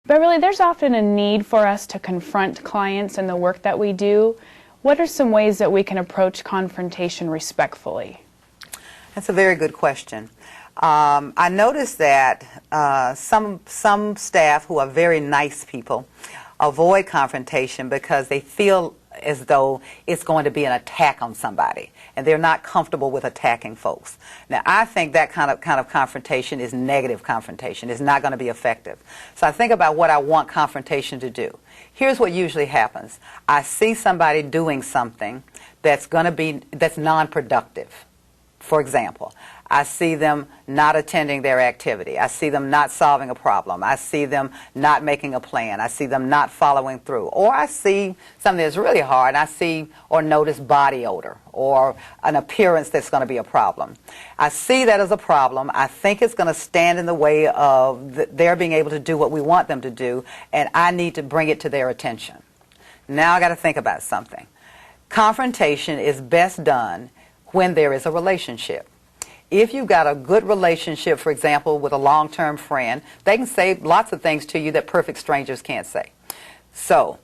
Beverly, there's often a need for us to confront clients in the work that we do. What are some ways that we can approach confrontation respectfully? That's a very good question. I noticed that some staff who are very nice people avoid confrontation because they feel as though it's going to be an attack on somebody, and they're not comfortable with attacking folks. Now, I think that kind of confrontation is negative confrontation. It's not going to be effective. So I think about what I want confrontation to do. Here's what usually happens. I see somebody doing something that's non-productive. For example, I see them not attending their activity. I see them not solving a problem. I see them not making a plan. I see them not following through. Or I see something that's really hard. I see or notice body odor or an appearance that's going to be a problem. I see that as a problem. I think it's going to stand in the way of their being able to do what we want them to do, and I need to bring it to their attention. Now I got to think about something. Confrontation is best done when there is a relationship. If you've got a good relationship, for example, with a long-term friend, they can say lots of things to you that perfect strangers can't say. So,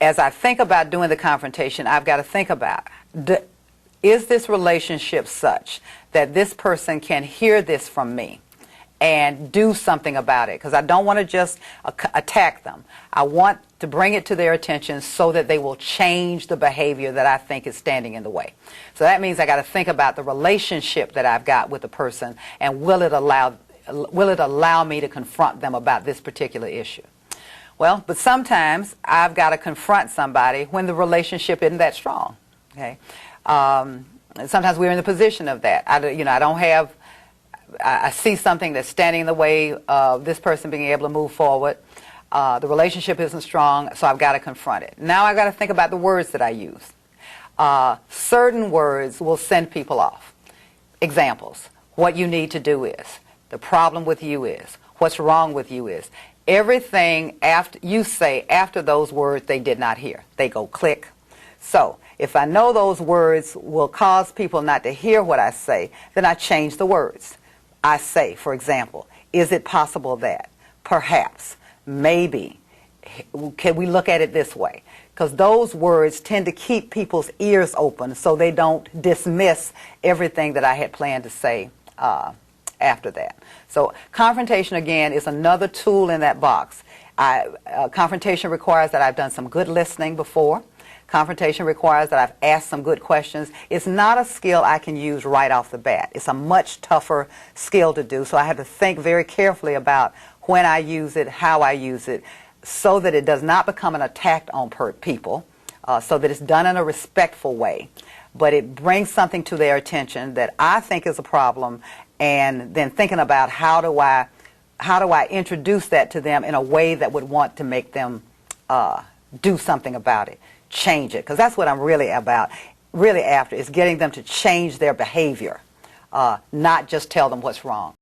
as I think about doing the confrontation, I've got to think about, is this relationship such that this person can hear this from me and do something about it? Because I don't want to just attack them. I want to bring it to their attention so that they will change the behavior that I think is standing in the way. So that means I got to think about the relationship that I've got with the person, and will it allow me to confront them about this particular issue? Well, but sometimes I've got to confront somebody when the relationship isn't that strong. Okay, sometimes we're in the position of that. I see something that's standing in the way of this person being able to move forward. The relationship isn't strong, so I've got to confront it. Now I've got to think about the words that I use. Certain words will send people off. Examples. What you need to do is. The problem with you is. What's wrong with you is. Everything you say after those words they did not hear. They go click. So if I know those words will cause people not to hear what I say, then I change the words. I say, for example, is it possible that? Perhaps. Maybe. Can we look at it this way? Because those words tend to keep people's ears open so they don't dismiss everything that I had planned to say after that. So confrontation, again, is another tool in that box. Confrontation requires that I've done some good listening before. Confrontation requires that I've asked some good questions. It's not a skill I can use right off the bat. It's a much tougher skill to do, so I have to think very carefully about when I use it, how I use it, so that it does not become an attack on people, so that it's done in a respectful way, but it brings something to their attention that I think is a problem, and then thinking about how do I introduce that to them in a way that would want to make them do something about it, change it, because that's what I'm really after, is getting them to change their behavior, not just tell them what's wrong.